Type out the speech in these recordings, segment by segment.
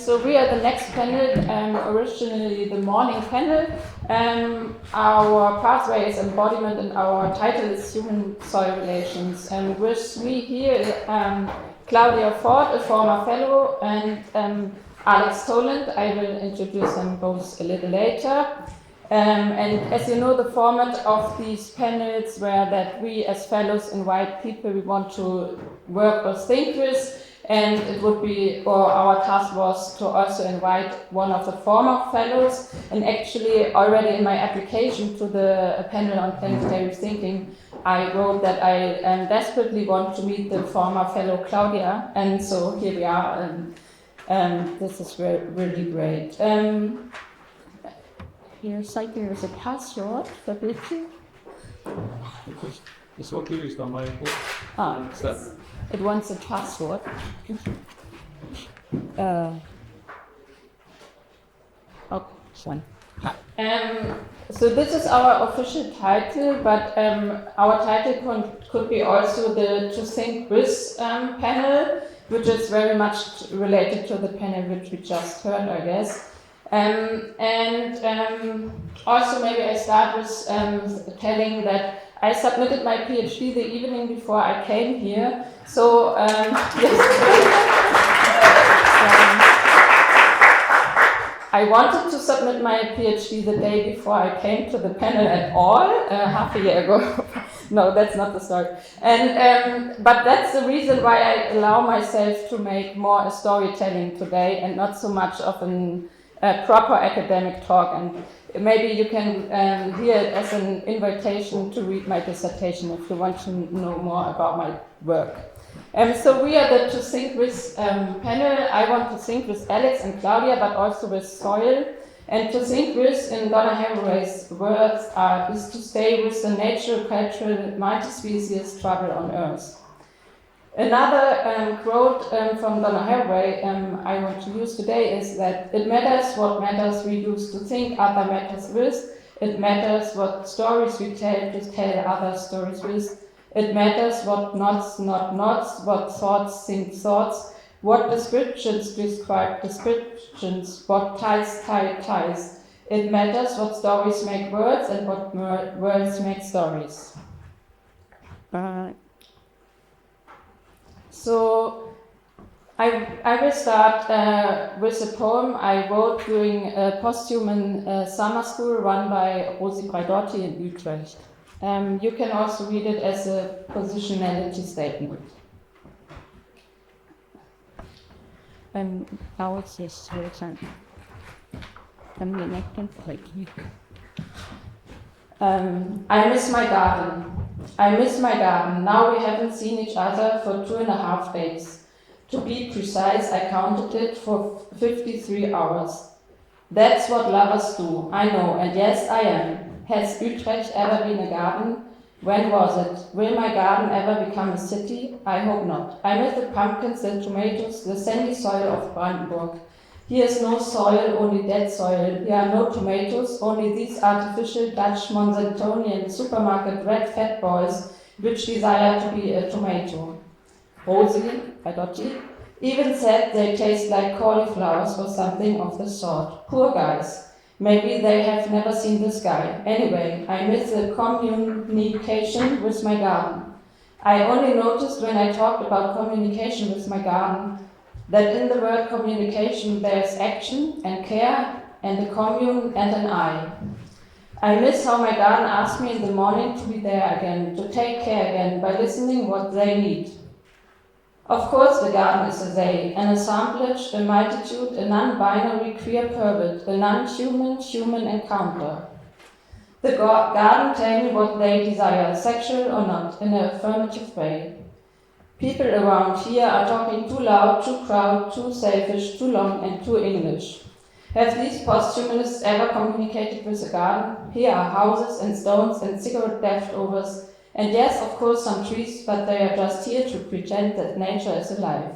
So we are the next panel, originally the morning panel. Our pathway is embodiment and our title is human-soil relations. And with me here, Claudia Ford, a former fellow, and Alex Toland. I will introduce them both a little later. And as you know, the format of these panels were that we as fellows invite people we want to work or think with, and it would be, or our task was to also invite one of the former fellows. And actually, already in my application to the panel on planetary thinking, I wrote that I desperately want to meet the former fellow Claudia, and so here we are, and this is really great. Here is a password, verbitte. Ist okay, ist da mal. It wants a password. Fine. So this is our official title, but our title could be also the To Think With panel, which is very much related to the panel which we just heard, I guess. Also maybe I start with telling that I submitted my PhD the evening before I came here. So I wanted to submit my PhD the day before I came to the panel at all, half a year ago. No, that's not the story. But that's the reason why I allow myself to make more storytelling today and not so much of a proper academic talk, and maybe you can hear it as an invitation to read my dissertation if you want to know more about my work. So we are the To Think With panel. I want to think with Alex and Claudia, but also with soil. And to think with, in Donna Haraway's words, is to stay with the natural, cultural, multi-species trouble on Earth. Another quote from Donna Haraway I want to use today is that it matters what matters we use to think other matters with. It matters what stories we tell to tell other stories with. It matters what knots not knots, what thoughts think thoughts, what descriptions describe descriptions, what ties tie ties. It matters what stories make words and what words make stories. So I will start with a poem I wrote during a post-human summer school run by Rosi Braidotti in Utrecht. You can also read it as a positionality statement. I miss my garden. I miss my garden. Now we haven't seen each other for 2.5 days. To be precise, I counted it for 53 hours. That's what lovers do, I know, and yes, I am. Has Utrecht ever been a garden? When was it? Will my garden ever become a city? I hope not. I miss the pumpkins, the tomatoes, the sandy soil of Brandenburg. Here is no soil, only dead soil. Here are no tomatoes, only these artificial Dutch Monsantonian supermarket red fat boys which desire to be a tomato. Rosie, Braidotti, even said they taste like cauliflowers or something of the sort. Poor guys. Maybe they have never seen the sky. Anyway, I miss the communication with my garden. I only noticed when I talked about communication with my garden that in the word communication there's action and care and a commune and an I. I miss how my garden asked me in the morning to be there again, to take care again by listening what they need. Of course the garden is a they, an assemblage, a multitude, a non-binary queer pervert, a non-human human encounter. The garden tell me what they desire, sexual or not, in an affirmative way. People around here are talking too loud, too proud, too selfish, too long and too English. Have these posthumanists ever communicated with a garden? Here are houses and stones and cigarette leftovers, and yes, of course, some trees, but they are just here to pretend that nature is alive.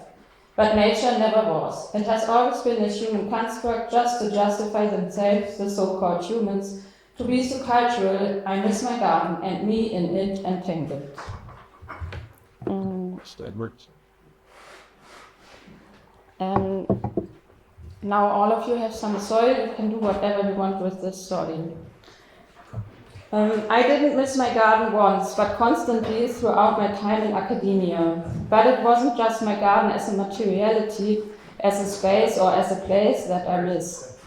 But nature never was. It has always been a human construct just to justify themselves, the so-called humans, to be so cultural. I miss my garden and me in it entangled. Now all of you have some soil, you can do whatever you want with this soil. I didn't miss my garden once, but constantly throughout my time in academia. But it wasn't just my garden as a materiality, as a space or as a place that I miss.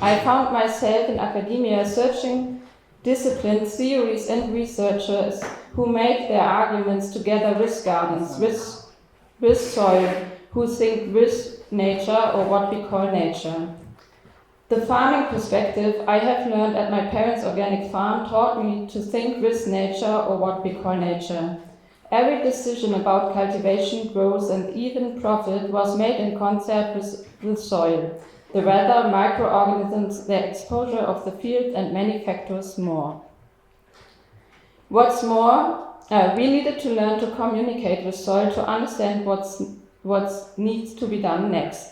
I found myself in academia searching disciplines, theories and researchers who make their arguments together with gardens, with soil, who think with nature or what we call nature. The farming perspective I have learned at my parents' organic farm taught me to think with nature or what we call nature. Every decision about cultivation, growth and even profit was made in concert with soil, the weather, microorganisms, the exposure of the field and many factors more. What's more, we needed to learn to communicate with soil to understand what needs to be done next.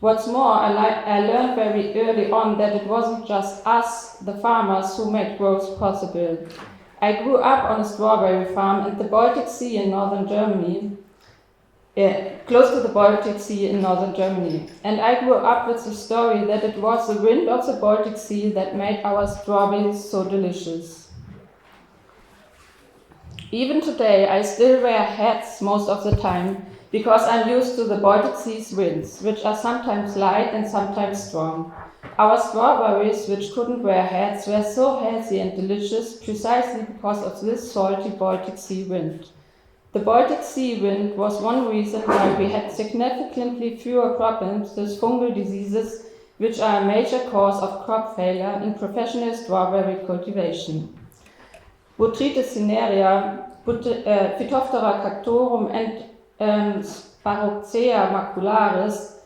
What's more, I learned very early on that it wasn't just us, the farmers, who made growth possible. I grew up on a strawberry farm in the Baltic Sea in northern Germany, close to the Baltic Sea in northern Germany. And I grew up with the story that it was the wind of the Baltic Sea that made our strawberries so delicious. Even today, I still wear hats most of the time, because I'm used to the Baltic Sea's winds, which are sometimes light and sometimes strong. Our strawberries, which couldn't wear hats, were so healthy and delicious precisely because of this salty Baltic Sea wind. The Baltic Sea wind was one reason why we had significantly fewer problems with fungal diseases, which are a major cause of crop failure in professional strawberry cultivation. Botrytis cinerea, Phytophthora cactorum and Sparroxea macularis,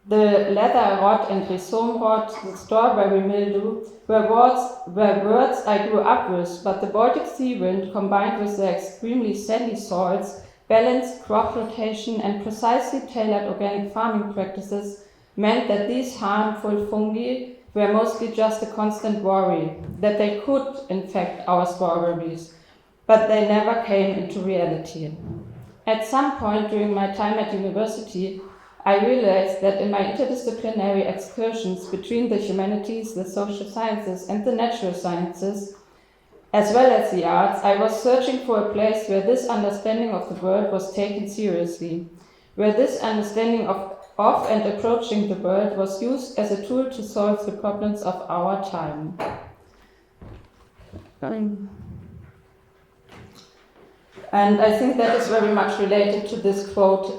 the leather rot and rhizome rot, the strawberry mildew, were words I grew up with, but the Baltic Sea wind, combined with the extremely sandy soils, balanced crop rotation and precisely tailored organic farming practices meant that these harmful fungi were mostly just a constant worry, that they could infect our strawberries, but they never came into reality. At some point during my time at university, I realized that in my interdisciplinary excursions between the humanities, the social sciences, and the natural sciences, as well as the arts, I was searching for a place where this understanding of the world was taken seriously, where this understanding of and approaching the world was used as a tool to solve the problems of our time. And I think that is very much related to this quote of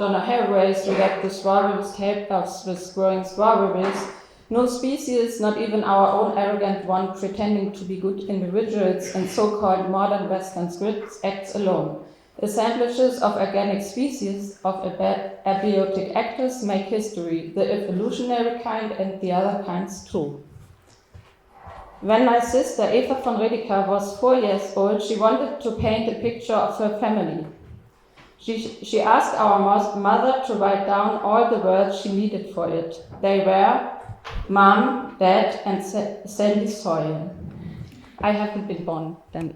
Donna Haraway's, that the strawberries helped us with growing strawberries. No species, not even our own arrogant one pretending to be good individuals and so-called modern Western scripts, acts alone. Assemblages of organic species, of abiotic actors, make history, the evolutionary kind and the other kinds too. When my sister Eva von Redecker was 4 years old, she wanted to paint a picture of her family. She asked our mother to write down all the words she needed for it. They were Mom, Dad, and sandy soil. I haven't been born then.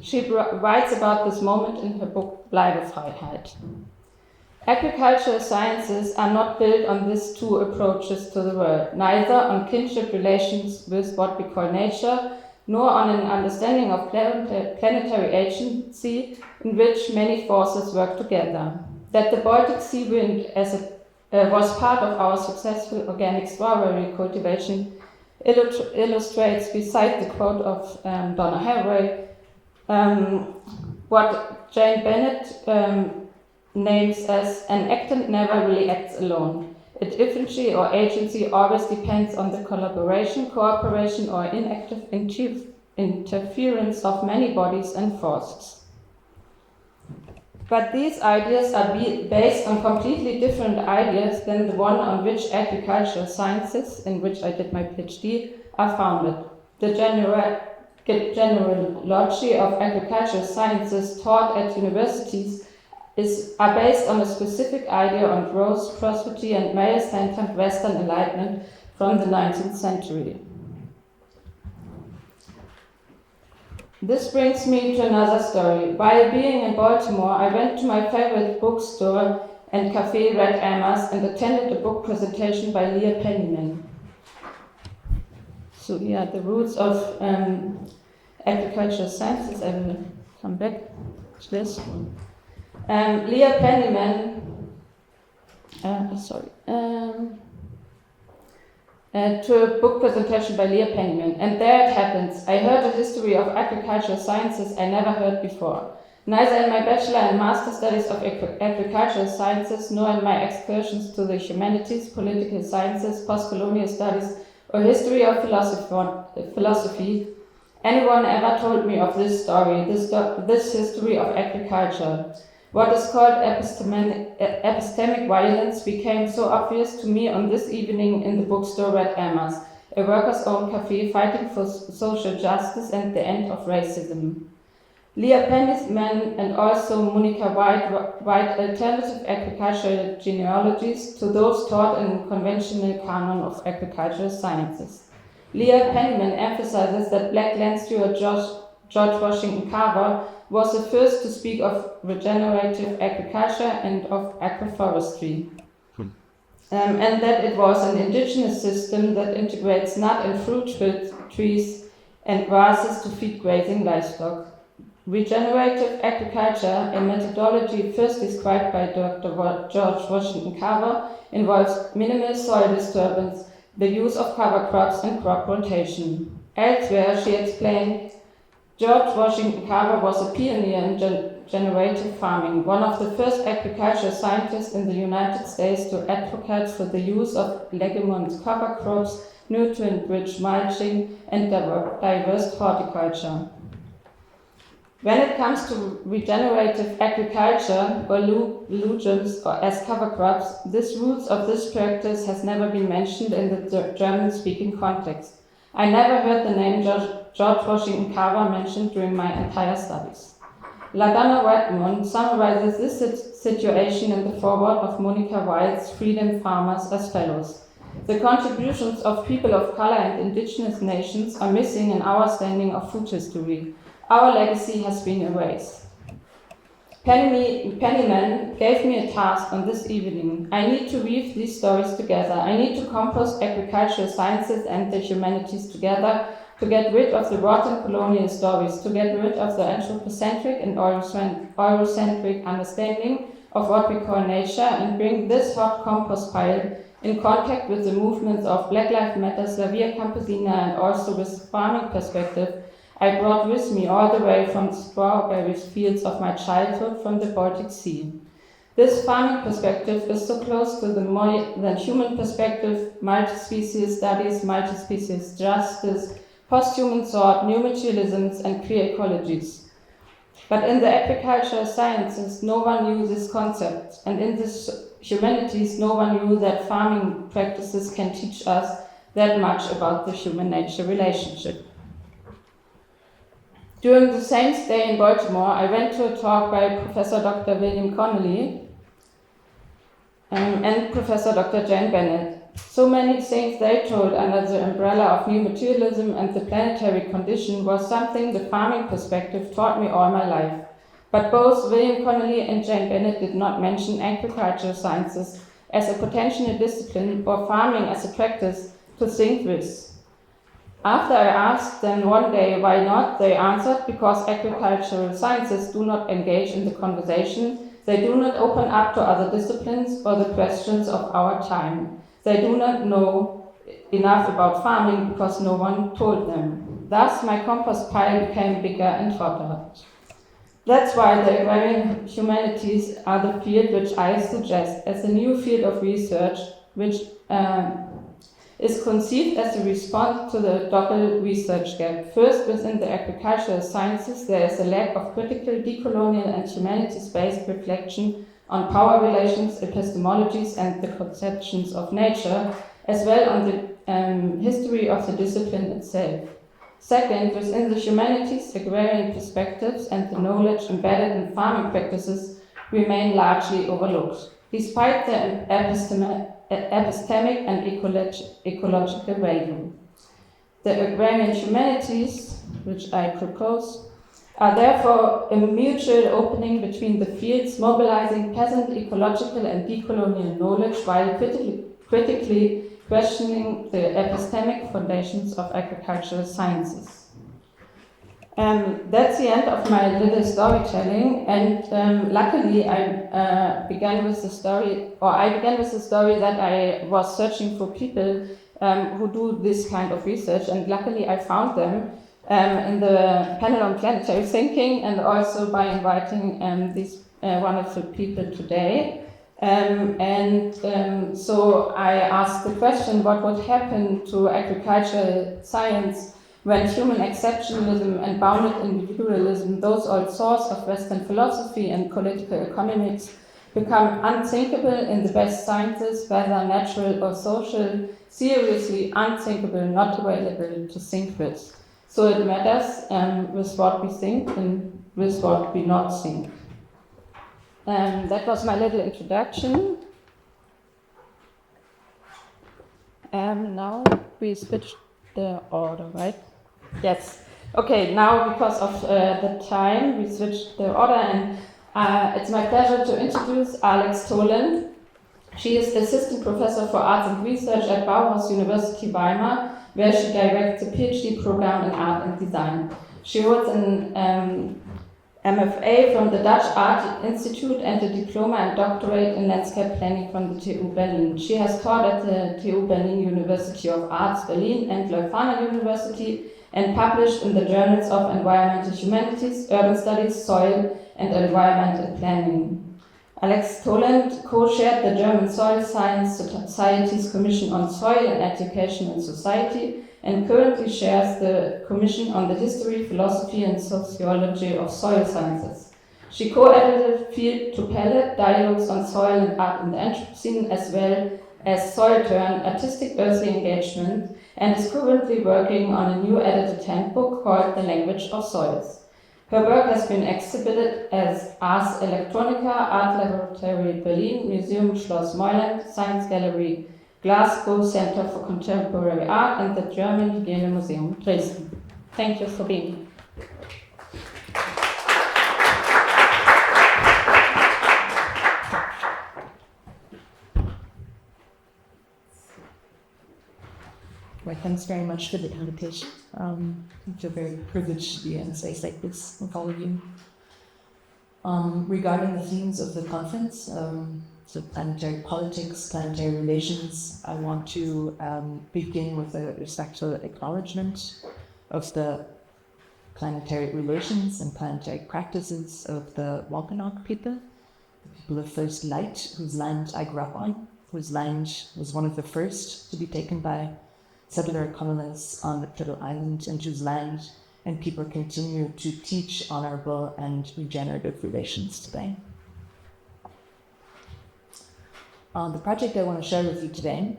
She writes about this moment in her book Bleibefreiheit. Agricultural sciences are not built on these two approaches to the world, neither on kinship relations with what we call nature, nor on an understanding of planetary agency in which many forces work together. That the Baltic Sea wind was part of our successful organic strawberry cultivation illustrates, beside the quote of Donna Haraway, what Jane Bennett names as an actor never really acts alone. A differency or agency always depends on the collaboration, cooperation, or inactive interference of many bodies and forces. But these ideas are based on completely different ideas than the one on which agricultural sciences, in which I did my PhD, are founded. The generalogy of agricultural sciences taught at universities are based on a specific idea on growth, prosperity, and male-centered Western enlightenment from the 19th century. This brings me to another story. While being in Baltimore, I went to my favorite bookstore and Café Red Ammers and attended a book presentation by Leah Penniman. So yeah, the roots of agricultural sciences. I will come back to this. Leah Penniman, to a book presentation by Leah Penniman. And there it happens. I heard a history of agricultural sciences I never heard before. Neither in my bachelor and master studies of agricultural sciences, nor in my excursions to the humanities, political sciences, post-colonial studies, or history of philosophy, anyone ever told me of this story, this history of agriculture. What is called epistemic violence became so obvious to me on this evening in the bookstore Red Ammers, a workers'-owned cafe fighting for social justice and the end of racism. Leah Penniman and also Monica White write alternative agricultural genealogies to those taught in conventional canon of agricultural sciences. Leah Penniman emphasizes that black land steward George Washington Carver was the first to speak of regenerative agriculture and of agroforestry, and that it was an indigenous system that integrates nut and fruit trees and grasses to feed grazing livestock. Regenerative agriculture, a methodology first described by Dr. George Washington Carver, involves minimal soil disturbance, the use of cover crops, and crop rotation. Elsewhere, she explained, George Washington Carver was a pioneer in generative farming, one of the first agricultural scientists in the United States to advocate for the use of leguminous cover crops, nutrient-rich mulching, and diverse horticulture. When it comes to regenerative agriculture, or legumes, or as cover crops, the roots of this practice has never been mentioned in the German-speaking context. I never heard the name George Washington Carver mentioned during my entire studies. LaDonna Redmond summarizes this situation in the foreword of Monica White's Freedom Farmers as follows. The contributions of people of color and indigenous nations are missing in our standing of food history. Our legacy has been erased. Penniman gave me a task on this evening. I need to weave these stories together. I need to compost agricultural sciences and the humanities together to get rid of the rotten colonial stories, to get rid of the anthropocentric and Eurocentric understanding of what we call nature, and bring this hot compost pile in contact with the movements of Black Lives Matter, Slavia Campesina, and also with farming perspective I brought with me all the way from the strawberry fields of my childhood from the Baltic Sea. This farming perspective is so close to the more than human perspective, multi-species studies, multi-species justice, post-human thought, new materialisms, and queer ecologies. But in the agricultural sciences, no one knew this concept, and in the humanities, no one knew that farming practices can teach us that much about the human-nature relationship. During the same stay in Baltimore, I went to a talk by Professor Dr. William Connolly and Professor Dr. Jane Bennett. So many things they told under the umbrella of new materialism and the planetary condition was something the farming perspective taught me all my life. But both William Connolly and Jane Bennett did not mention agricultural sciences as a potential discipline or farming as a practice to think with. After I asked them one day why not, they answered because agricultural sciences do not engage in the conversation, they do not open up to other disciplines or the questions of our time. They do not know enough about farming because no one told them. Thus, my compost pile became bigger and hotter. That's why the agrarian humanities are the field which I suggest as a new field of research, which is conceived as a response to the double research gap. First, within the agricultural sciences, there is a lack of critical decolonial and humanities-based reflection on power relations, epistemologies, and the conceptions of nature, as well on the history of the discipline itself. Second, within the humanities, agrarian perspectives and the knowledge embedded in farming practices remain largely overlooked, despite their epistemic and ecological value. The agrarian humanities, which I propose, are therefore a mutual opening between the fields, mobilizing peasant ecological and decolonial knowledge while critically questioning the epistemic foundations of agricultural sciences. That's the end of my little storytelling, and luckily I began with the story that I was searching for people who do this kind of research, and luckily I found them in the panel on planetary thinking, and also by inviting these wonderful people today. So I asked the question, what would happen to agricultural science when human exceptionalism and bounded individualism, those old source of Western philosophy and political economics, become unthinkable in the best sciences, whether natural or social, seriously unthinkable, not available to think with. So it matters with what we think and with what we not think. That was my little introduction. Now we switch the order, right? Yes. Okay, now because of the time, we switched the order, and it's my pleasure to introduce Alex Toland. She is Assistant Professor for Arts and Research at Bauhaus University Weimar, where she directs a PhD program in art and design. She holds an MFA from the Dutch Art Institute and a diploma and doctorate in landscape planning from the TU Berlin. She has taught at the TU Berlin University of Arts Berlin and Leuphana University, and published in the journals of Environmental Humanities, Urban Studies, Soil and Environmental Planning. Alex Toland co-chaired the German Soil Science Society's Commission on Soil and Education in Society, and currently chairs the Commission on the History, Philosophy and Sociology of Soil Sciences. She co-edited Field to Palette, Dialogues on Soil and Art in the Anthropocene, as well as Soil Turn, Artistic Earthly Engagement, and is currently working on a new edited handbook called The Language of Soils. Her work has been exhibited as Ars Electronica, Art Laboratory Berlin, Museum Schloss Rauischholzhausen, Science Gallery Glasgow, Center for Contemporary Art, and the German Hygiene Museum Dresden. Thank you for being here. Well, thanks very much for the invitation. I feel very privileged to be in a space like this with all of you. Regarding the themes of the conference, so planetary politics, planetary relations, I want to begin with a respectful acknowledgement of the planetary relations and planetary practices of the Wampanoag people, the people of First Light, whose land I grew up on, whose land was one of the first to be taken by settler colonists on the Turtle Island, and whose land and people continue to teach honorable and regenerative relations today. The project I want to share with you today,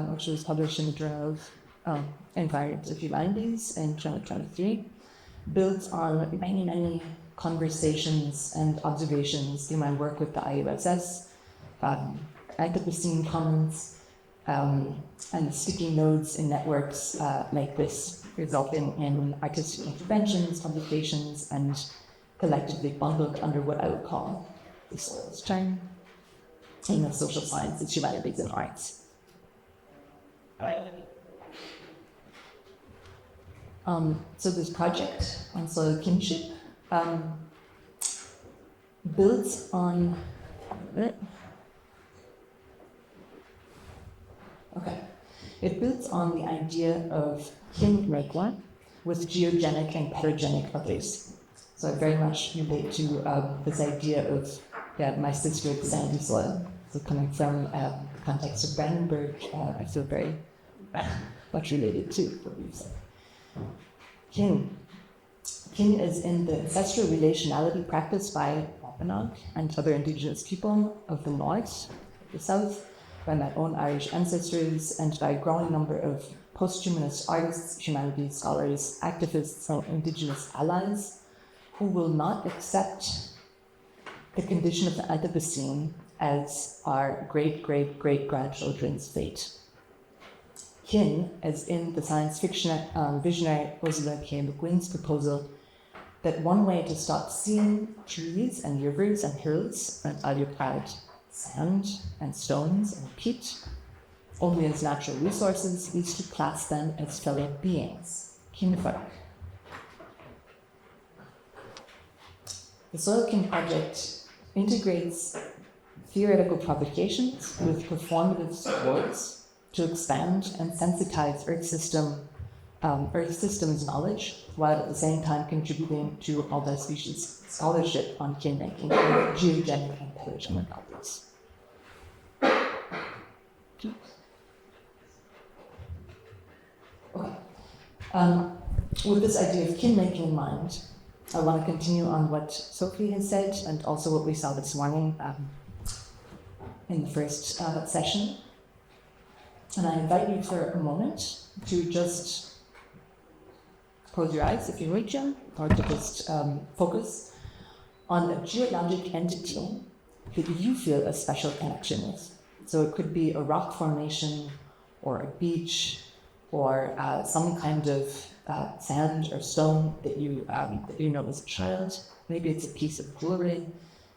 which was published in the Journal of Environmental Humanities in 2023, builds on many conversations and observations through my work with the IUSS, Anthropocene comments, and sticky nodes in networks like this, resulting in artistic interventions, publications, and collectively bundled under what I would call the soils term in the social sciences, humanities, and arts. So this project on soil kinship builds on It builds on the idea of kin regwa with geogenic and pedogenic others. So I very much relate to this idea of my sisterhood sandy soil. So coming from the context of Brandenburg, I feel very much related to what you've said. Kin. Kin is in the ancestral relationality practiced by Wampanoag and other indigenous people of the north, the south, by my own Irish ancestors, and by a growing number of post-humanist artists, humanities scholars, activists, and indigenous allies who will not accept the condition of the Anthropocene as our great-great-great-grandchildren's fate. Kin, as in the science fiction visionary Ursula K. Le Guin's proposal, that one way to stop seeing trees and rivers and hills and occupied sand and stones and peat only as natural resources is to class them as fellow beings, kinfolk. The Soil Kin project integrates theoretical provocations with performative supports to expand and sensitize Earth System's knowledge, while at the same time contributing to multi-species scholarship on kin making, geogenic and paleogenic topics. Okay. With this idea of kin making in mind, I want to continue on what Sophie has said and also what we saw this morning in the first session. And I invite you for a moment to just close your eyes if you reach them, or to just focus on a geologic entity that you feel a special connection with. So it could be a rock formation or a beach or some kind of sand or stone that you know as a child. Maybe it's a piece of jewelry.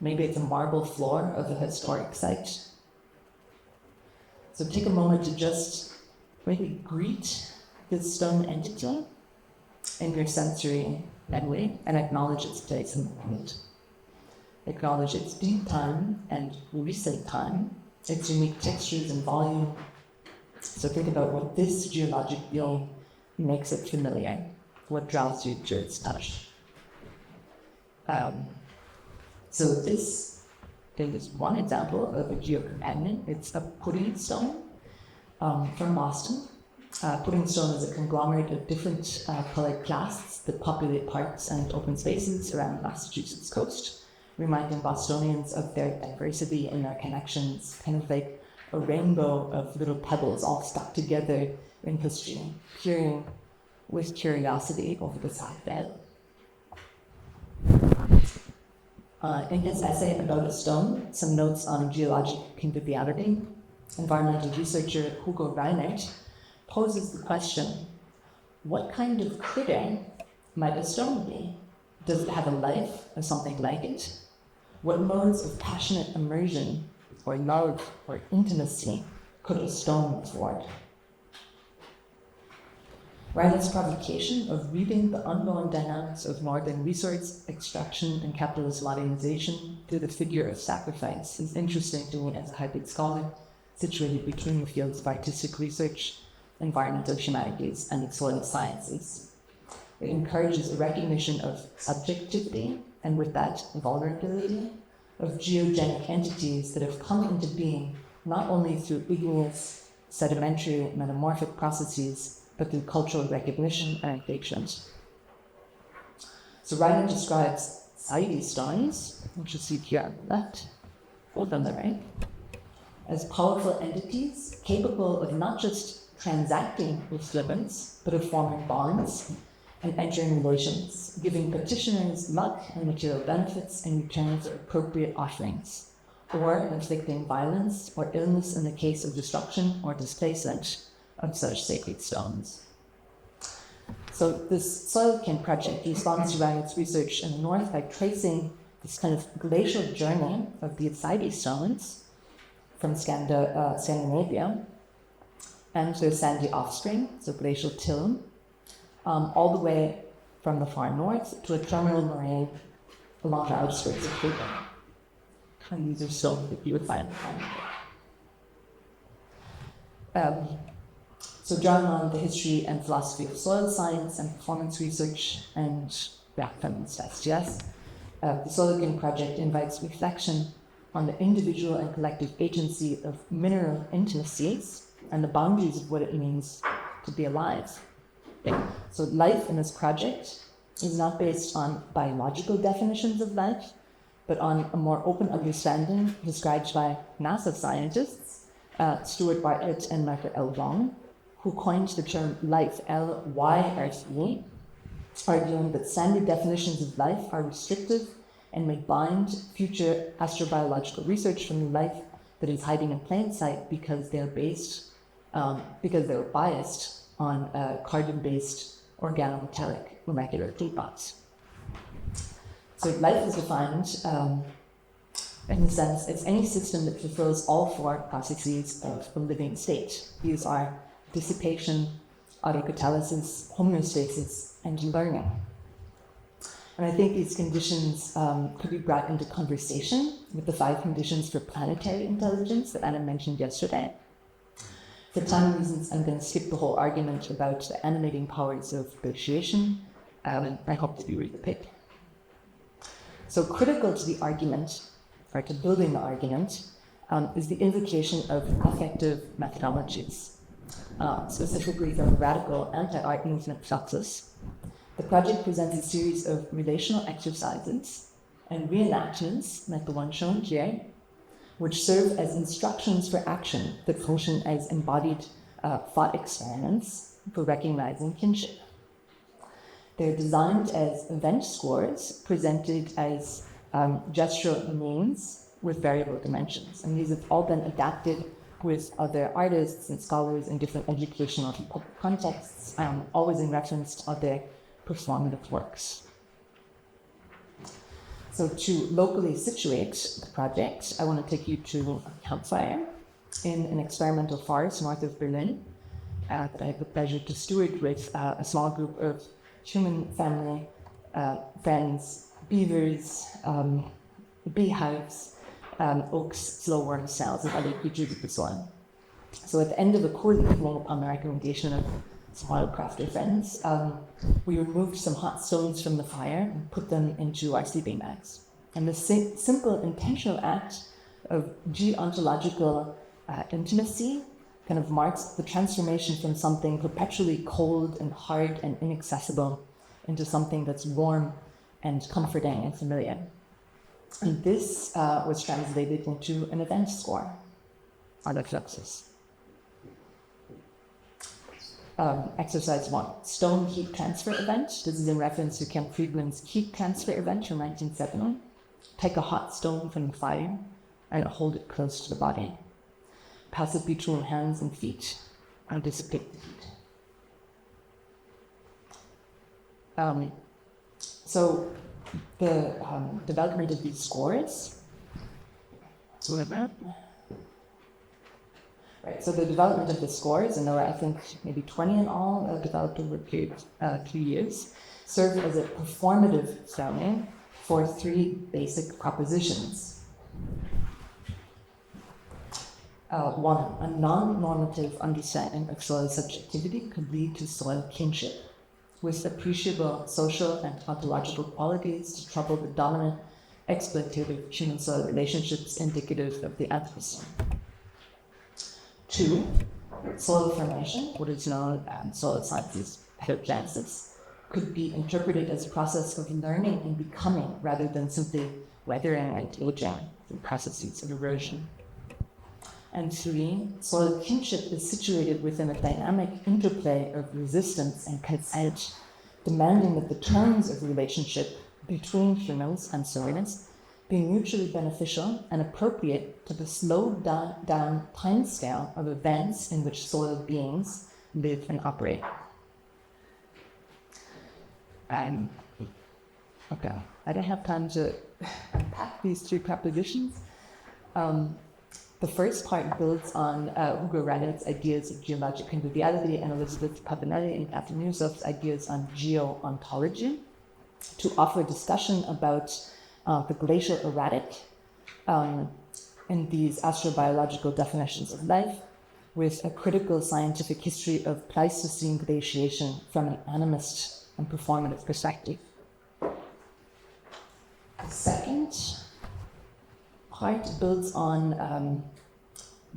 Maybe it's a marble floor of a historic site. So take a moment to just maybe greet this stone entity in your sensory memory and acknowledge its place in the moment. Acknowledge its deep time and recent time, its unique textures and volume. So think about what this geologic being makes it familiar, what draws you to its touch. So this is one example of a geocompanion. It's a pudding stone from Boston. Pudding stone is a conglomerate of different colored clasts that populate parks and open spaces around Massachusetts coast, reminding Bostonians of their diversity and their connections, kind of like a rainbow of little pebbles all stuck together in history, peering with curiosity over the South Bend. In his essay about a stone, some notes on geologic conviviality, environmental researcher Hugo Reinert poses the question, what kind of critter might a stone be? Does it have a life or something like it? What modes of passionate immersion or love or intimacy could a stone afford? Reinert's provocation of reading the unknown dynamics of northern resource extraction and capitalist modernization through the figure of sacrifice is interesting to me as a hybrid scholar situated between the fields of artistic research, environmental humanities, and soil sciences. It encourages a recognition of subjectivity, and with that, vulnerability, of geogenic entities that have come into being not only through igneous, sedimentary, metamorphic processes, but through cultural recognition and engagement. So Reiner describes Saidi stones, which you see here on the left, both on the right, as powerful entities capable of not just transacting with livings, but of forming bonds and entering relations, giving petitioners luck and material benefits in return for appropriate offerings, or inflicting violence or illness in the case of destruction or displacement of such sacred stones. So this Soil Kin project responds to Reinert's research in the north by tracing this kind of glacial journey of the Saidi stones from Scandinavia and their sandy offspring, so glacial till, all the way from the far north to a terminal moraine along the outskirts of Toland. And these are stones that you would find. So drawing on the history and philosophy of soil science and performance research and feminist STS, the Soil Kin project invites reflection on the individual and collective agency of mineral intimacies and the boundaries of what it means to be alive. So life in this project is not based on biological definitions of life, but on a more open understanding described by NASA scientists, Stuart Bartlett and Michael L. Long, who coined the term life, L-Y-F-E, arguing that standard definitions of life are restrictive and may bind future astrobiological research from the life that is hiding in plain sight because they're biased on carbon-based organometallic molecular teapots. So life is defined in the sense it's any system that fulfills all four processes of a living state. These are dissipation, autocatalysis, homeostasis, and learning. And I think these conditions could be brought into conversation with the 5 conditions for planetary intelligence that Anna mentioned yesterday. For time reasons, I'm going to skip the whole argument about the animating powers of negotiation. I hope that you read the paper. So critical to the argument, or to building the argument, is the invocation of affective methodologies, specifically from radical anti-art movement Fluxus. The project presents a series of relational exercises and reenactments, like the one shown here, which serve as instructions for action that function as embodied thought experiments for recognizing kinship. They're designed as event scores presented as gestural names with variable dimensions. And these have all been adapted with other artists and scholars in different educational and public contexts, always in reference to other performative works. So to locally situate the project, I want to take you to a campfire in an experimental forest north of Berlin that I have the pleasure to steward with a small group of human family, friends, beavers, beehives, oaks, slowworm cells, and other creatures of the soil. So at the end of the core evening, upon the recommendation of some wildcrafter friends, we removed some hot stones from the fire and put them into our sleeping bags. And this simple intentional act of geontological intimacy kind of marks the transformation from something perpetually cold and hard and inaccessible into something that's warm and comforting and familiar. And this was translated into an event score, out of Fluxus. Exercise 1, stone heat transfer event. This is in reference to Kemp Friedland's heat transfer event from 1970. Take a hot stone from the fire and hold it close to the body. Pass it between hands and feet and dissipate the heat. So the development of these scores. Right, so the development of the scores, and there were, I think, maybe 20 in all, developed over a period of 2 years, served as a performative framing for 3 basic propositions. 1, a non-normative understanding of soil subjectivity could lead to soil kinship, with appreciable social and ontological qualities to trouble the dominant exploitative human-soil relationships indicative of the Anthropocene. 2, soil formation, what is known as soil sciences convergences, could be interpreted as a process of learning and becoming rather than simply weathering and aging through processes of erosion. And 3, soil kinship is situated within a dynamic interplay of resistance and consent, demanding that the terms of relationship between humans and soils be mutually beneficial and appropriate to the slowed down timescale of events in which soil beings live and operate. Okay, I don't have time to unpack these 3 propositions. The first part builds on Hugo Ranner's ideas of geologic conviviality and Elizabeth Pavanelli and Catherine Newsov's ideas on geoontology to offer discussion about the glacial erratic in these astrobiological definitions of life, with a critical scientific history of Pleistocene glaciation from an animist and performative perspective. The second part builds on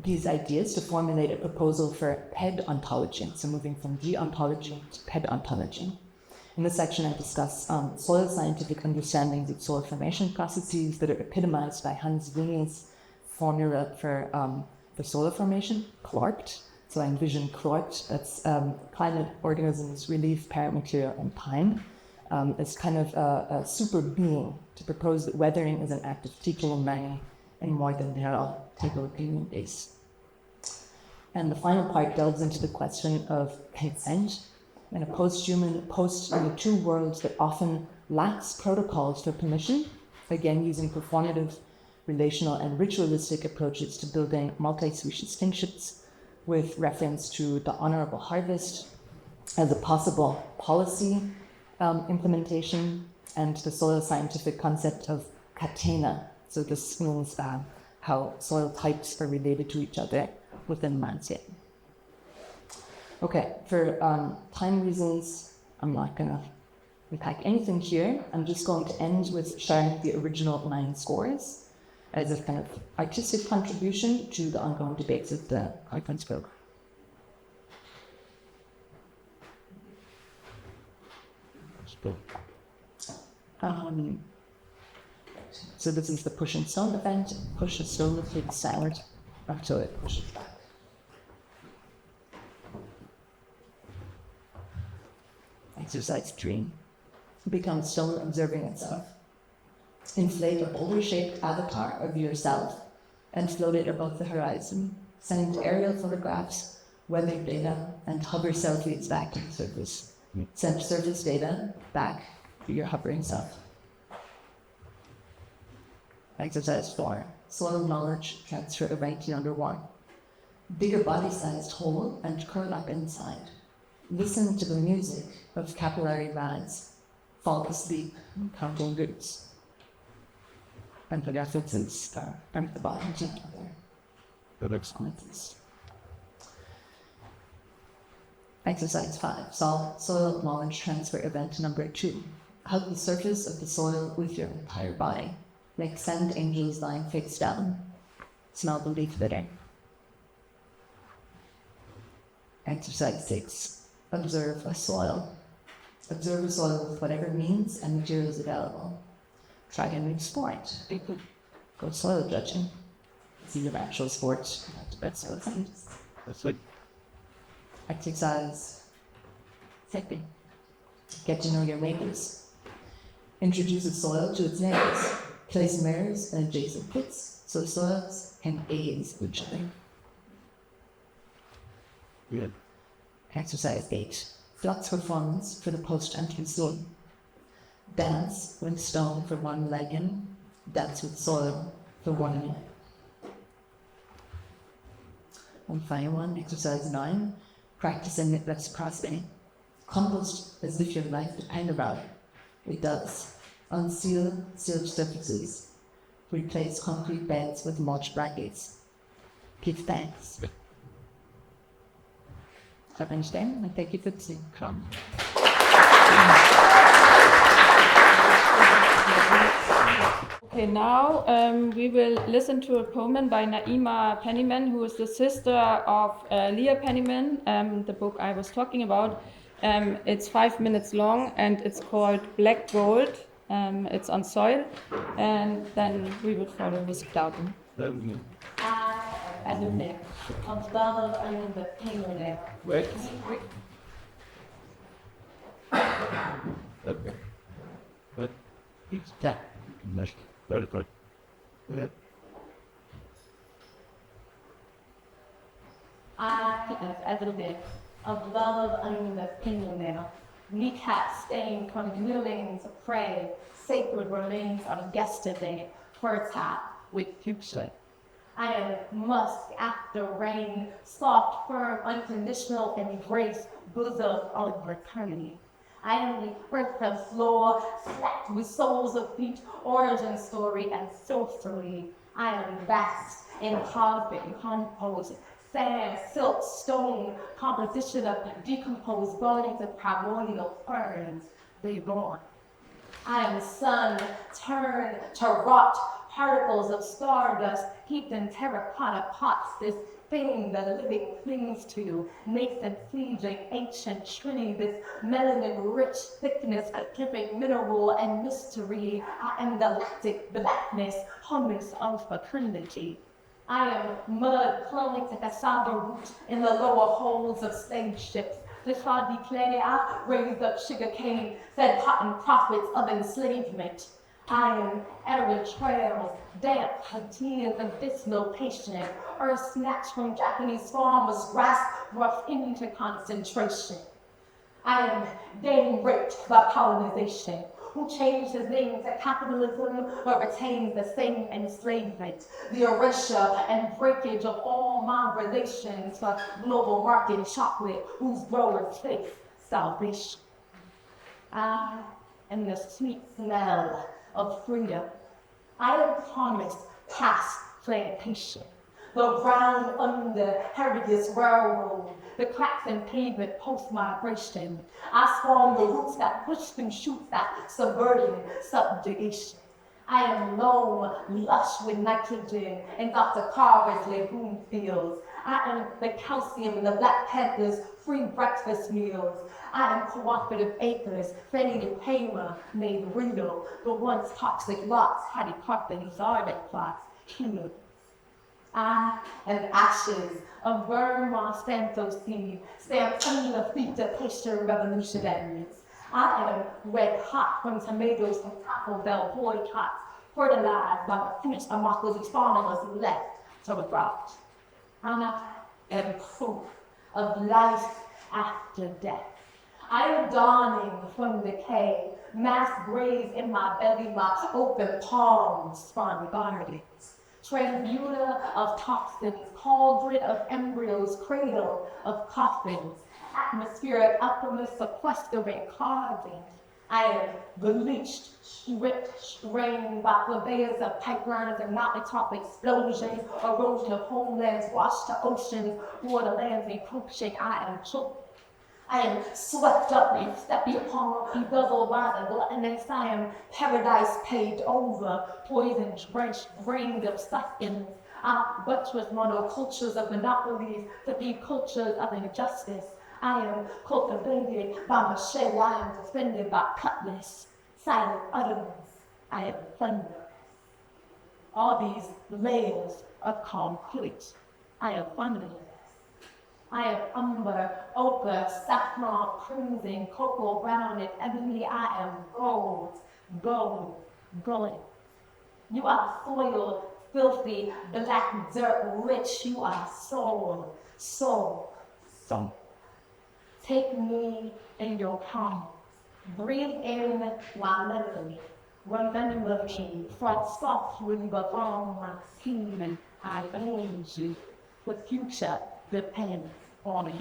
these ideas to formulate a proposal for pedontology, so moving from geontology to pedontology. In this section, I discuss soil scientific understandings of soil formation processes that are epitomized by Hans Wiener's formula for soil formation, CLORPT. So I envision CLORPT, that's climate, organisms, relief, parent material, and time, as kind of a super being to propose that weathering is an act of teaching and learning and more than narrow technical communities. And the final part delves into the question of consent in a post-human, two worlds that often lacks protocols for permission, again using performative, relational, and ritualistic approaches to building multi-species kinships, with reference to the honorable harvest as a possible policy implementation, and the soil scientific concept of catena. So this means how soil types are related to each other within landscape. Okay, for time reasons, I'm not going to unpack anything here. I'm just going to end with sharing the original 9 scores as a kind of artistic contribution to the ongoing debates of the conference program. So this is the push and stone event. Push a stone with the salad until it pushes back. Exercise 3. Become stone observing itself. Inflate a boulder-shaped avatar of yourself and float it above the horizon. Send aerial photographs, weather data, and hover selfies back to the surface. Send surface data back to your hovering self. Exercise 4. Soil knowledge transfer event number 1. Dig a body-sized hole and curl up inside. Listen to the music of capillary rags. Fall asleep, counting roots. And the references from the bottom to the other comments. Exercise 5. Solve soil knowledge transfer event number 2. Hug the surface of the soil with your entire body. Like sand angels lying face down. Smell the leaf litter. Exercise 6. Observe a soil. Observe a soil with whatever means and materials available. Try a new sport. Go soil judging. See your actual sport. That's good. Exercise 7. Get to know your neighbors. Introduce the soil to its neighbors. Place mirrors in adjacent pits so soils can aid each other. Good. Exercise 8. Flux performance for the post-entry zone. Dance with stone for one leg in. Dance with soil for one leg. And final one, exercise 9. Practicing reciprocity. Compost as if your life depended on it. It does. Unseal sealed surfaces. Replace concrete beds with mulch brackets. Give thanks. Have a nice day, and thank you for listening. Okay, now we will listen to a poem by Naima Penniman, who is the sister of Leah Penniman, the book I was talking about. It's 5 minutes long, and it's called Black Gold. It's on soil, and then we will follow with Claudia. I live there. On the bottom, I'm in the penguin there. Wait. Okay. But it's that. That's very good. I live there. On the bottom, I'm in the penguin there. Kneecap stained from kneeling to pray. Sacred remains on yesterday. Fertile with future. I am musk after rain, soft, firm, unconditional embrace, bosom of eternity. I am the earth and floor, slapped with souls of feet, origin story and sorcery. I am vast in cosmic composed, sand, silk, stone, composition of decomposed bones and primordial ferns, reborn. I am sun turned to rot, particles of stardust heaped in terracotta pots, this thing the living clings to, nascent sieging ancient trinity, this melanin-rich thickness, a dripping mineral and mystery. I am the lactic blackness, hummus of fecundity. I am mud cloning to cassava root in the lower holes of slave ships. The Shadi Claudia raised up sugarcane, fed cotton profits of enslavement. I am arid trails, damp cantinas and dislocation, earth snatched from Japanese farmers' grass rough into concentration. I am getting raped by colonization. Who changed his name to capitalism but retains the same enslavement, the erasure and breakage of all my relations for global market chocolate whose growers face salvation. I am the sweet smell of freedom. I am promised past plantation, the ground under Heritage Railroad, the cracks in pavement post-migration. I spawn the roots that push through shoots that subverting subjugation. I am low, lush with nitrogen in Dr. Carver's legume fields. I am the calcium in the Black Panther's free breakfast meals. I am cooperative acres, Fanny and Payma made real, the once toxic lots had a carpet garden plots, healed. I am ashes of burned Monsanto seed, stamped under the feet of Haitian revolutionaries. I am red hot from tomatoes from Taco Bell boycotts, fertilized by the finish of Marco's farmers left to the drought. I am proof of life after death. I am dawning from decay, mass graves in my belly, my open palms spawn gardens. Transmuter of toxins, cauldron of embryos, cradle of coffins, atmospheric alchemist sequestering carving. I am bleached, stripped, strained by purveyors of pipelines and mountaintop explosions, erosion of homelands, washed to oceans, waterlands encroaching. I am choked. I am swept up and stepped upon, beguiled by the gluttonous. I am paradise paved over, poison drenched, drained of sustenance. I buttress monocultures of monopolies to be cultures of injustice. I am cultivated by machete. I am defended by cutlass, silent utterance. I am thunder. All these layers of concrete. I am abundant. I am umber, ochre, saffron, crimson, cocoa, brown, and ebony. I am gold, gold, gold. You are soil, filthy, black dirt, rich. You are soul, soul, soul. Take me in your palm. Breathe in my memory. Remember me, for soft when the my human I own you. The future depends on you.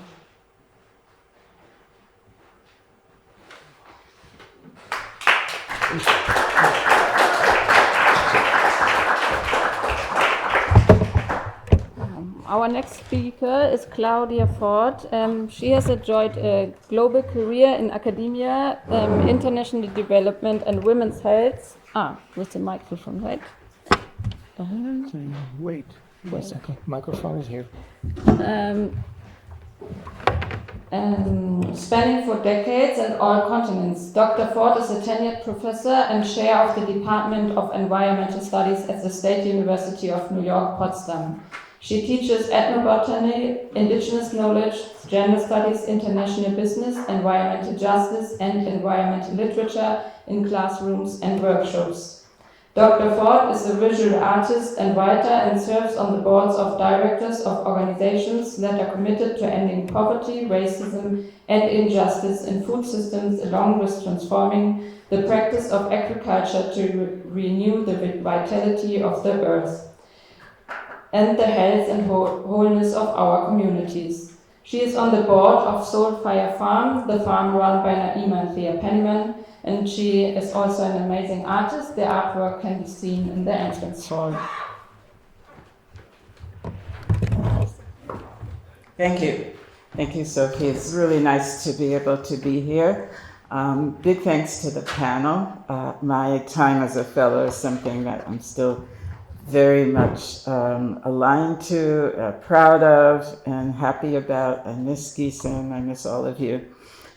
Our next speaker is Claudia Ford. She has enjoyed a global career in academia, international development and women's health. With the microphone, right? Wait a second. Microphone is here. Spanning for decades and all continents. Dr. Ford is a tenured professor and chair of the Department of Environmental Studies at the State University of New York, Potsdam. She teaches ethnobotany, indigenous knowledge, gender studies, international business, environmental justice, and environmental literature in classrooms and workshops. Dr. Ford is a visual artist and writer and serves on the boards of directors of organizations that are committed to ending poverty, racism, and injustice in food systems, along with transforming the practice of agriculture to renew the vitality of the earth and the health and wholeness of our communities. She is on the board of Soul Fire Farm, the farm run by Naima and Thea Penniman, and she is also an amazing artist. The artwork can be seen in the entrance hall. Thank you. Thank you, Sophie. It's really nice to be able to be here. Big thanks to the panel. My time as a fellow is something that I'm still very much aligned to, proud of, and happy about. I miss Gieson, I miss all of you.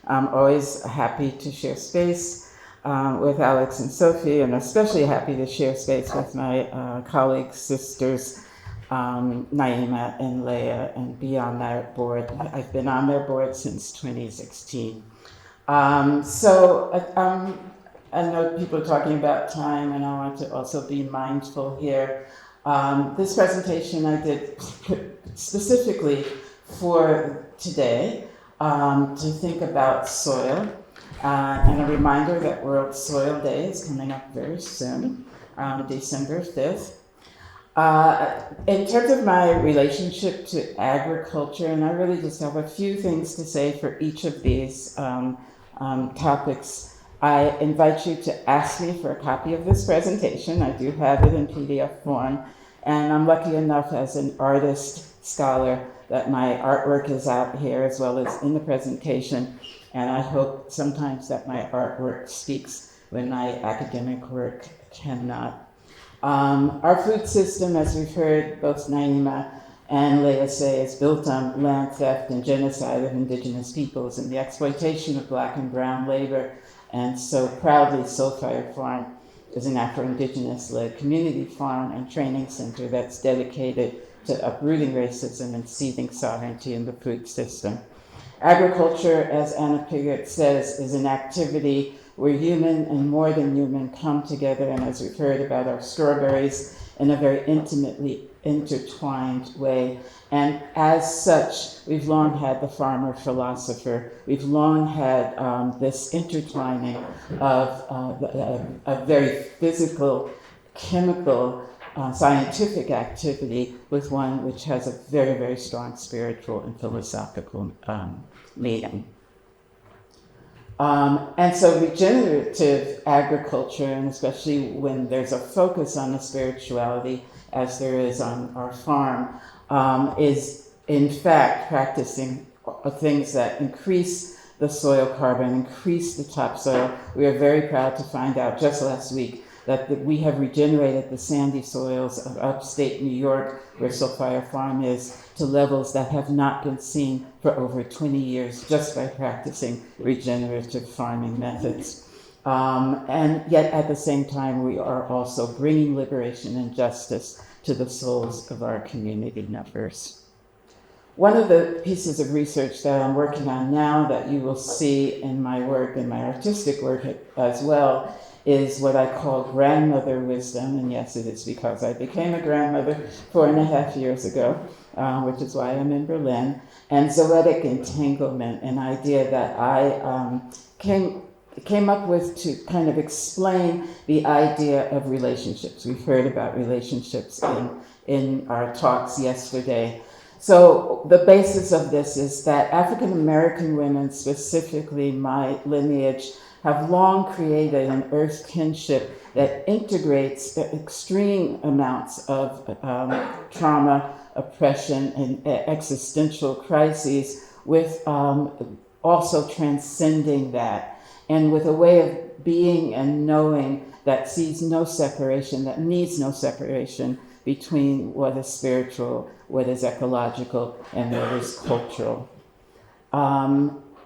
I'm always happy to share space with Alex and Sophie, and especially happy to share space with my colleagues, sisters, Naima and Leah, and be on their board. I've been on their board since 2016. I know people are talking about time, and I want to also be mindful here. This presentation I did specifically for today, to think about soil. And a reminder that World Soil Day is coming up very soon, December 5th. In terms of my relationship to agriculture, and I really just have a few things to say for each of these topics, I invite you to ask me for a copy of this presentation. I do have it in PDF form, and I'm lucky enough as an artist scholar that my artwork is out here as well as in the presentation, and I hope sometimes that my artwork speaks when my academic work cannot. Our food system, as we've heard, both Naima and Leah say, is built on land theft and genocide of indigenous peoples and the exploitation of black and brown labor. And so proudly, Soulfire Farm is an Afro-Indigenous-led community farm and training center that's dedicated to uprooting racism and seizing sovereignty in the food system. Agriculture, as Anna Piggott says, is an activity where human and more than human come together, and as we've heard about our strawberries, in a very intimately intertwined way. And as such, we've long had the farmer philosopher. We've long had this intertwining of a very physical, chemical, scientific activity with one which has a very, very strong spiritual and philosophical meaning. And so regenerative agriculture, and especially when there's a focus on the spirituality, as there is on our farm, is in fact practicing things that increase the soil carbon, increase the topsoil. We are very proud to find out just last week that we have regenerated the sandy soils of upstate New York, where Sophia Farm is, to levels that have not been seen for over 20 years just by practicing regenerative farming methods. And yet at the same time, we are also bringing liberation and justice to the souls of our community members. One of the pieces of research that I'm working on now that you will see in my work, in my artistic work as well, is what I call grandmother wisdom. And yes, it is because I became a grandmother 4.5 years ago, which is why I'm in Berlin. And zoetic entanglement, an idea that I came up with to kind of explain the idea of relationships. We've heard about relationships in our talks yesterday. So the basis of this is that African American women, specifically my lineage, have long created an earth kinship that integrates the extreme amounts of trauma, oppression, and existential crises with also transcending that, and with a way of being and knowing that sees no separation, that needs no separation between what is spiritual, what is ecological, and what is cultural.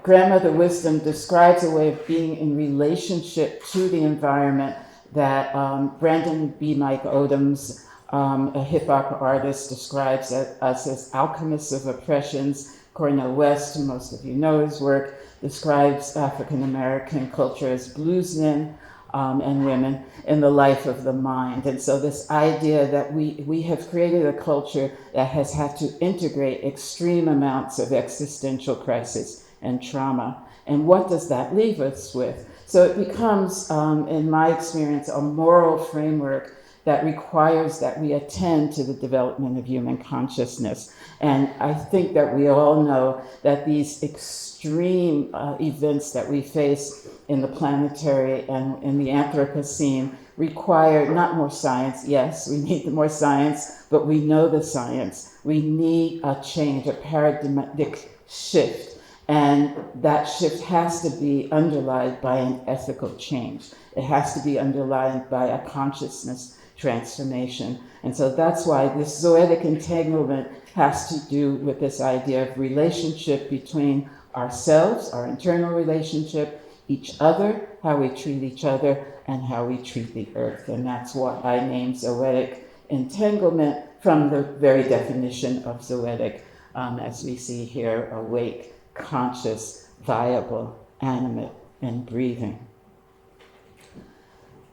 Grandmother wisdom describes a way of being in relationship to the environment that Brandon B. Mike Odoms, a hip hop artist, describes us as alchemists of oppressions. Cornel West, who most of you know his work, describes African American culture as bluesmen and women in the life of the mind. And so this idea that we have created a culture that has had to integrate extreme amounts of existential crisis and trauma. And what does that leave us with? So it becomes, in my experience, a moral framework that requires that we attend to the development of human consciousness. And I think that we all know that these extreme events that we face in the planetary and in the Anthropocene require not more science. Yes, we need more science, but we know the science. We need a change, a paradigmatic shift. And that shift has to be underlined by an ethical change. It has to be underlined by a consciousness transformation. And so that's why this zoetic entanglement has to do with this idea of relationship between ourselves, our internal relationship, each other, how we treat each other, and how we treat the earth. And that's what I named zoetic entanglement from the very definition of zoetic, as we see here, awake, conscious, viable, animate, and breathing.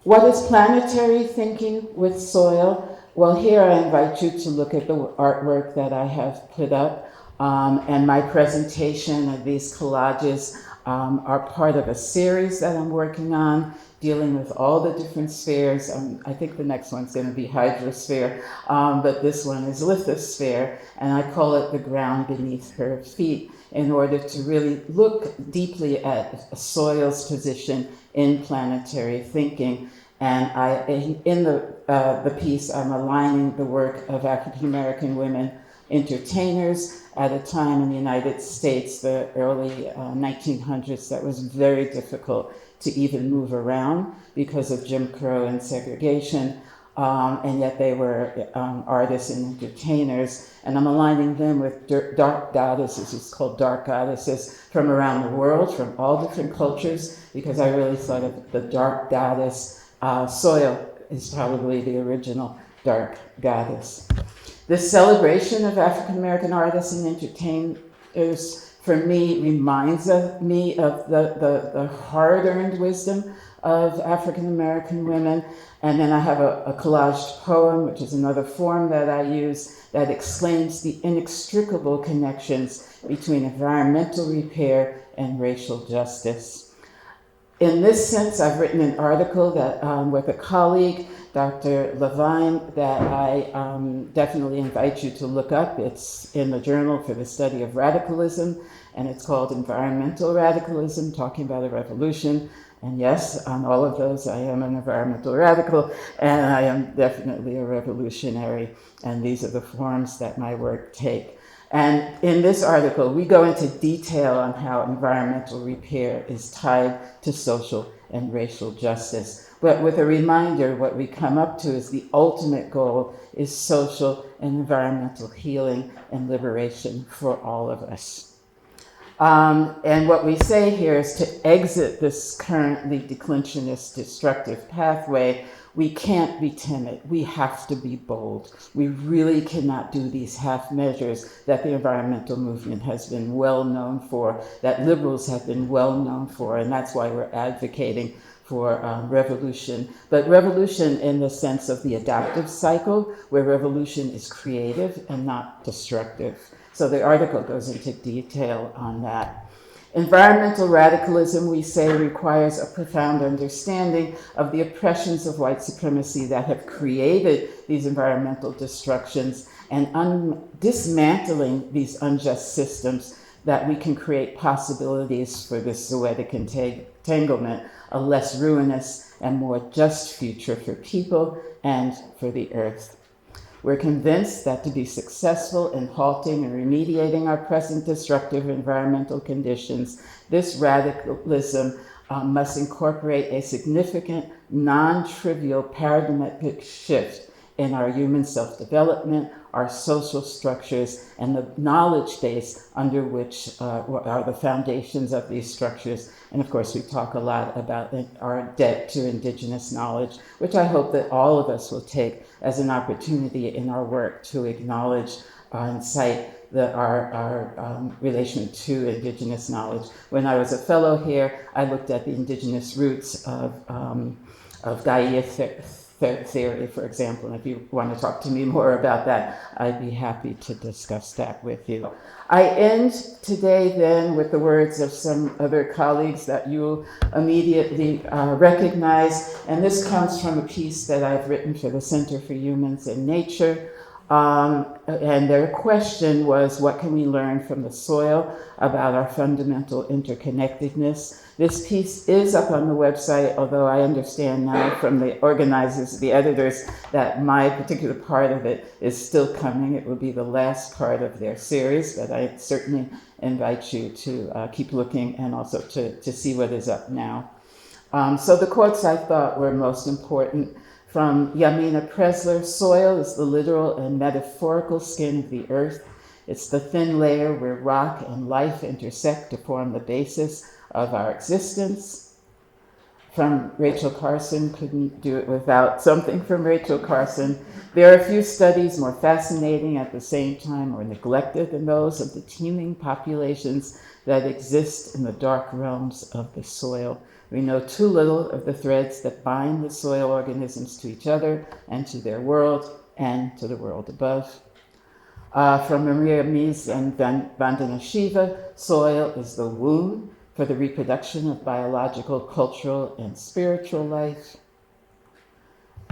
What is planetary thinking with soil? Well, here I invite you to look at the artwork that I have put up. And my presentation of these collages are part of a series that I'm working on, dealing with all the different spheres. I think the next one's going to be hydrosphere, but this one is lithosphere, and I call it the ground beneath her feet, in order to really look deeply at soil's position in planetary thinking. And in the piece, I'm aligning the work of African American women entertainers at a time in the United States, the early 1900s, that was very difficult to even move around because of Jim Crow and segregation. And yet they were artists and entertainers. And I'm aligning them with dark goddesses, it's called dark goddesses, from around the world, from all different cultures, because I really thought of the dark goddess. Soil is probably the original dark goddess. This celebration of African American artists and entertainers, for me, reminds me of the hard-earned wisdom of African American women. And then I have a collaged poem, which is another form that I use, that explains the inextricable connections between environmental repair and racial justice. In this sense, I've written an article that with a colleague, Dr. Levine, that I definitely invite you to look up. It's in the Journal for the Study of Radicalism, and it's called Environmental Radicalism, Talking About a Revolution. And yes, on all of those, I am an environmental radical, and I am definitely a revolutionary, and these are the forms that my work take. And in this article, we go into detail on how environmental repair is tied to social and racial justice. But with a reminder, what we come up to is the ultimate goal is social and environmental healing and liberation for all of us. And what we say here is to exit this currently declensionist destructive pathway, we can't be timid. We have to be bold. We really cannot do these half measures that the environmental movement has been well known for, that liberals have been well known for, and that's why we're advocating for revolution. But revolution in the sense of the adaptive cycle, where revolution is creative and not destructive. So the article goes into detail on that. Environmental radicalism, we say, requires a profound understanding of the oppressions of white supremacy that have created these environmental destructions, and dismantling these unjust systems, that we can create possibilities for this zoetic entanglement, a less ruinous and more just future for people and for the earth. We're convinced that to be successful in halting and remediating our present destructive environmental conditions, this radicalism must incorporate a significant, non-trivial paradigmatic shift in our human self-development, our social structures, and the knowledge base under which are the foundations of these structures. And of course, we talk a lot about our debt to indigenous knowledge, which I hope that all of us will take as an opportunity in our work to acknowledge and cite our relation to indigenous knowledge. When I was a fellow here, I looked at the indigenous roots of Gaia theory, for example. And if you want to talk to me more about that, I'd be happy to discuss that with you. I end today then with the words of some other colleagues that you'll immediately recognize. And this comes from a piece that I've written for the Center for Humans and Nature. And their question was, what can we learn from the soil about our fundamental interconnectedness? This piece is up on the website, although I understand now from the organizers, the editors, that my particular part of it is still coming. It will be the last part of their series, but I certainly invite you to keep looking and also to see what is up now. So the quotes I thought were most important. From Yamina Presler, soil is the literal and metaphorical skin of the earth. It's the thin layer where rock and life intersect to form the basis of our existence. From Rachel Carson, couldn't do it without something from Rachel Carson. There are few studies more fascinating at the same time or neglected than those of the teeming populations that exist in the dark realms of the soil. We know too little of the threads that bind the soil organisms to each other and to their world and to the world above. From Maria Mies and Vandana Shiva, soil is the womb for the reproduction of biological, cultural, and spiritual life.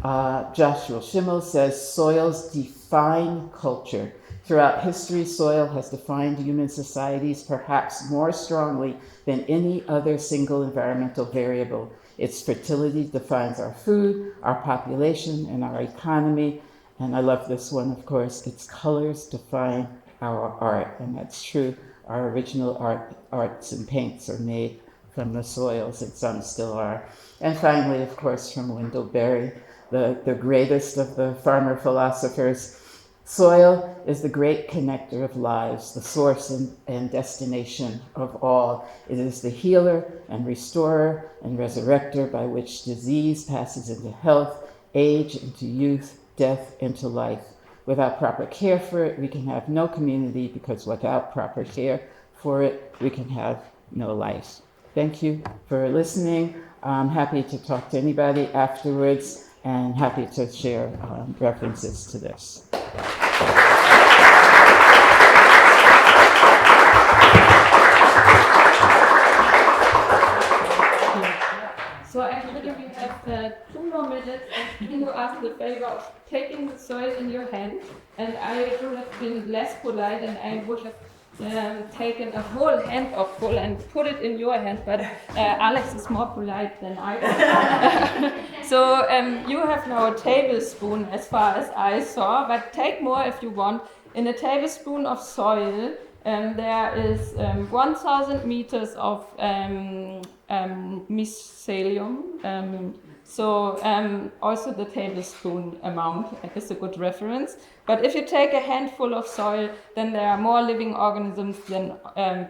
Joshua Schimmel says, soils define culture. Throughout history, soil has defined human societies perhaps more strongly than any other single environmental variable. Its fertility defines our food, our population, and our economy. And I love this one, of course. Its colors define our art, and that's true. Our original arts and paints are made from the soils, and some still are. And finally, of course, from Wendell Berry, the greatest of the farmer philosophers, soil is the great connector of lives, the source and destination of all. It is the healer and restorer and resurrector by which disease passes into health, age into youth, death into life. Without proper care for it, we can have no community, because without proper care for it, we can have no life. Thank you for listening. I'm happy to talk to anybody afterwards, and happy to share references to this. So actually we have 2 more minutes, and you ask the favor of taking the soil in your hand, and I would have been less polite, and I would have taken a whole handful and put it in your hand, but Alex is more polite than I am. So you have now a tablespoon as far as I saw, but take more if you want. In a tablespoon of soil, there is 1,000 meters of mycelium. So also the tablespoon amount is a good reference. But if you take a handful of soil, then there are more living organisms than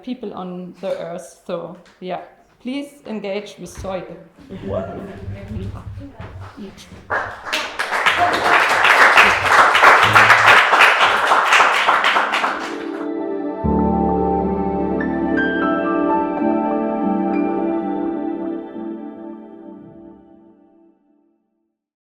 people on the earth. So yeah, please engage with soil.